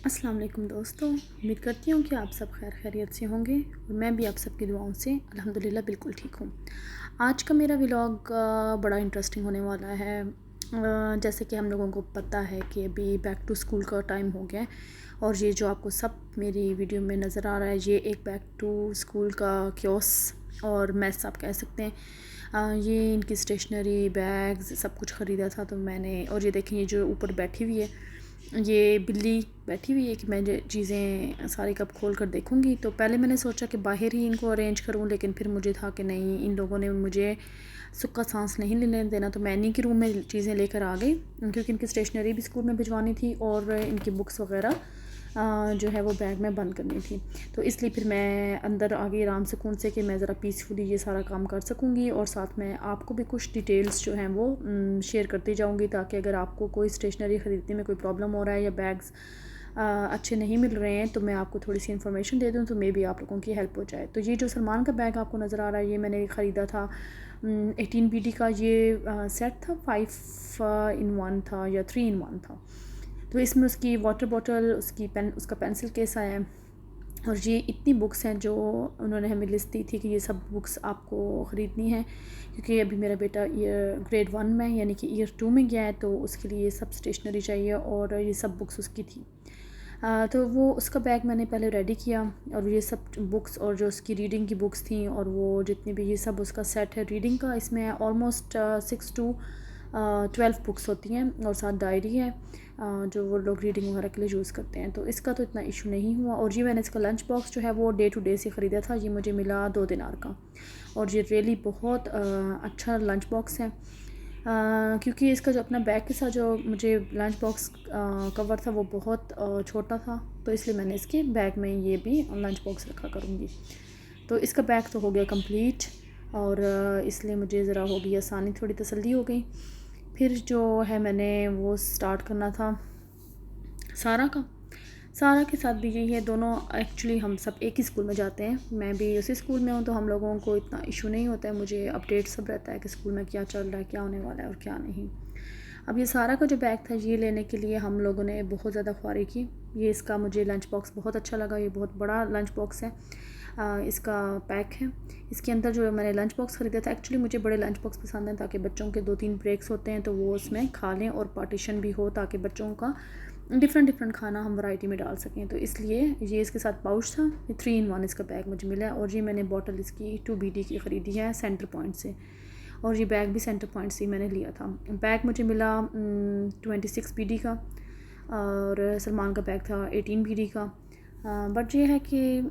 अस्सलाम वालेकुम दोस्तों, उम्मीद करती हूँ कि आप सब खैर खैरियत से होंगे और मैं भी आप सबकी दुआओं से अल्हम्दुलिल्लाह बिल्कुल ठीक हूँ। आज का मेरा व्लॉग बड़ा इंटरेस्टिंग होने वाला है। जैसे कि हम लोगों को पता है कि अभी बैक टू स्कूल का टाइम हो गया है और ये जो आपको सब मेरी वीडियो में नज़र आ रहा है ये एक बैक टू स्कूल का क्योस और मैस आप कह सकते हैं। ये इनकी स्टेशनरी बैग्स सब कुछ ख़रीदा था तो मैंने, और ये देखें ये जो ऊपर बैठी हुई है ये बिल्ली बैठी हुई है कि मैं चीज़ें सारी कब खोल कर देखूँगी। तो पहले मैंने सोचा कि बाहर ही इनको अरेंज करूँ, लेकिन फिर मुझे था कि नहीं, इन लोगों ने मुझे सुक्का सांस नहीं लेने देना, तो मैं इन्हीं के रूम में चीज़ें लेकर आ गई क्योंकि इनकी स्टेशनरी भी स्कूल में भिजवानी थी और इनकी बुक्स वगैरह जो है वो बैग में बंद करनी थी। तो इसलिए फिर मैं अंदर आ गई आराम सुकून से कि मैं ज़रा पीसफुली ये सारा काम कर सकूँगी और साथ में आपको भी कुछ डिटेल्स जो हैं वो शेयर करती जाऊँगी, ताकि अगर आपको कोई स्टेशनरी ख़रीदने में कोई प्रॉब्लम हो रहा है या बैग्स अच्छे नहीं मिल रहे हैं तो मैं आपको थोड़ी सी इन्फॉर्मेशन दे दूँ तो मे बी आप लोगों की हेल्प हो जाए। तो ये जो सलमान का बैग आपको नज़र आ रहा है ये मैंने ख़रीदा था 18 BD का। ये सेट था 5 in 1 था या 3 in 1 था। तो इसमें उसकी वाटर बॉटल, उसका पेंसिल केस आया है और ये इतनी बुक्स हैं जो उन्होंने हमें लिस्ट दी थी कि ये सब बुक्स आपको ख़रीदनी है क्योंकि अभी मेरा बेटा ग्रेड 1 में यानी कि ईयर 2 में गया है तो उसके लिए ये सब स्टेशनरी चाहिए और ये सब बुक्स उसकी थी। तो वो उसका बैग मैंने पहले रेडी किया और ये सब बुक्स और जो उसकी रीडिंग की बुक्स थी और वो जितनी भी ये सब उसका सेट है रीडिंग का, इसमें ऑलमोस्ट 6 to 12 बुक्स होती हैं और साथ डायरी है जो वो लोग रीडिंग वगैरह के लिए यूज़ करते हैं। तो इसका तो इतना इशू नहीं हुआ। और ये मैंने इसका लंच बॉक्स जो है वो डे टू डे से ख़रीदा था, ये मुझे मिला 2 दिनार का और ये रियली बहुत अच्छा लंच बॉक्स है। क्योंकि इसका जो अपना बैग के साथ जो मुझे लंच बॉक्स कवर था वो बहुत छोटा था, तो इसलिए मैंने इसके बैग में ये भी लंच बॉक्स रखा करूँगी। तो इसका बैग तो हो गया कंप्लीट और इसलिए मुझे ज़रा हो गई आसानी, थोड़ी तसल्ली हो गई। फिर जो है मैंने वो स्टार्ट करना था सारा का। सारा के साथ भी यही है, दोनों एक्चुअली हम सब एक ही स्कूल में जाते हैं, मैं भी उसी स्कूल में हूँ तो हम लोगों को इतना इशू नहीं होता है, मुझे अपडेट सब रहता है कि स्कूल में क्या चल रहा है, क्या होने वाला है और क्या नहीं। अब ये सारा का जो बैग था ये लेने के लिए हम लोगों ने बहुत ज़्यादा ख्वारी की। ये इसका मुझे लंच बॉक्स बहुत अच्छा लगा, ये बहुत बड़ा लंच बॉक्स है। इसका पैक है, इसके अंदर जो मैंने लंच बॉक्स ख़रीदा था, एक्चुअली मुझे बड़े लंच बॉक्स पसंद हैं ताकि बच्चों के 2-3 ब्रेक्स होते हैं तो वो उसमें खा लें और पार्टीशन भी हो ताकि बच्चों का डिफरेंट खाना हम वैरायटी में डाल सकें। तो इसलिए ये इसके साथ पाउच था, ये 3 in 1 इसका बैग मुझे मिला है। और ये मैंने बॉटल इसकी 2 BD की ख़रीदी है सेंटर पॉइंट से और ये बैग भी सेंटर पॉइंट से ही मैंने लिया था। बैग मुझे मिला 26 BD का और सलमान का बैग था 18 BD का। बट ये है कि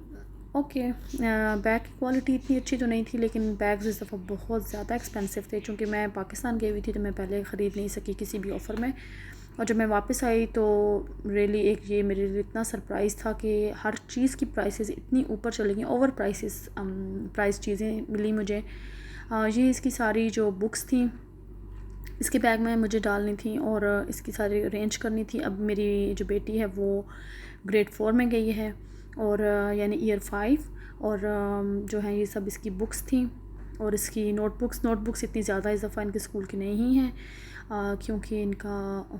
ओके, बैग की क्वालिटी इतनी अच्छी तो नहीं थी, लेकिन बैग्स इस दफ़ा बहुत ज़्यादा एक्सपेंसिव थे। चूँकि मैं पाकिस्तान गई हुई थी तो मैं पहले ख़रीद नहीं सकी किसी भी ऑफ़र में, और जब मैं वापस आई तो रियली एक ये मेरे लिए इतना सरप्राइज़ था कि हर चीज़ की प्राइसेस इतनी ऊपर चली गई, ओवर प्राइस चीज़ें मिली मुझे। ये इसकी सारी जो बुक्स थी इसके बैग में मुझे डालनी थी और इसकी सारी अरेंज करनी थी। अब मेरी जो बेटी है वो ग्रेड 4 में गई है और यानी ईयर 5, और जो है ये सब इसकी बुक्स थी और इसकी नोटबुक्स इतनी ज़्यादा इस दफ़ा इनके स्कूल की नहीं हैं क्योंकि इनका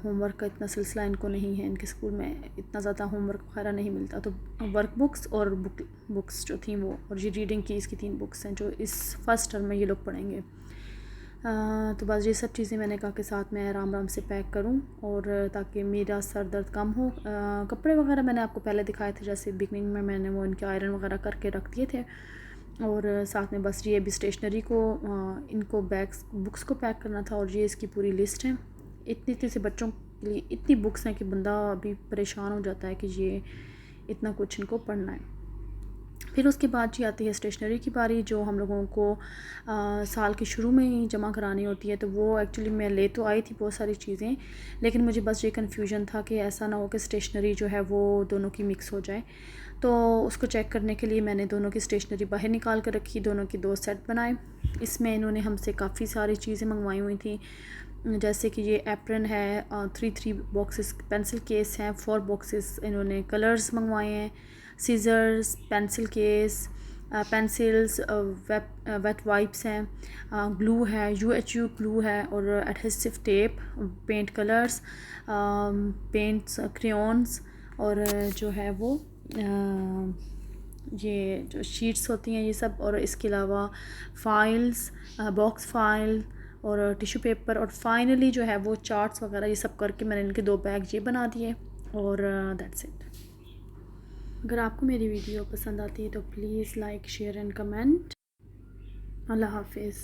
होमवर्क का इतना सिलसिला इनको नहीं है, इनके स्कूल में इतना ज़्यादा होमवर्क वगैरह नहीं मिलता। तो वर्क बुक्स और बुक्स जो थी वो, और ये रीडिंग की इसकी 3 बुक्स हैं जो इस फर्स्ट टर्म में ये लोग पढ़ेंगे। तो बस ये सब चीज़ें मैंने कहा कि साथ में आराम से पैक करूं और ताकि मेरा सर दर्द कम हो। कपड़े वगैरह मैंने आपको पहले दिखाए थे, जैसे बिगनिंग में मैंने वो इनके आयरन वगैरह करके रख दिए थे। और साथ में बस ये भी स्टेशनरी को इनको बुक्स को पैक करना था। और ये इसकी पूरी लिस्ट है। इतनी से बच्चों के लिए इतनी बुक्स हैं कि बंदा अभी परेशान हो जाता है कि ये इतना कुछ इनको पढ़ना है। फिर उसके बाद जी आती है स्टेशनरी की बारी, जो हम लोगों को साल के शुरू में ही जमा करानी होती है। तो वो एक्चुअली मैं ले तो आई थी बहुत सारी चीज़ें, लेकिन मुझे बस ये कन्फ्यूजन था कि ऐसा ना हो कि स्टेशनरी जो है वो दोनों की मिक्स हो जाए। तो उसको चेक करने के लिए मैंने दोनों की स्टेशनरी बाहर निकाल कर रखी, दोनों के 2 सेट बनाए। इसमें इन्होंने हमसे काफ़ी सारी चीज़ें मंगवाई हुई थी, जैसे कि ये एप्रन है, 3 बॉक्सेस पेंसिल केस हैं, 4 बॉक्सेस इन्होंने कलर्स मंगवाए हैं, scissors, pencil case, pencils, wet wipes हैं, ग्लू है, UHU ग्लू है और adhesive tape, paint colours, paints, crayons और जो है वो ये जो शीट्स होती हैं ये सब, और इसके अलावा फ़ाइल्स, बॉक्स फ़ाइल और टिश्यू पेपर, और फाइनली जो है वो चार्ट्स वगैरह ये सब करके मैंने इनके 2 बैग ये बना दिए। और दैट्स इट। अगर आपको मेरी वीडियो पसंद आती है तो please like, share and comment. अल्लाह हाफिज़।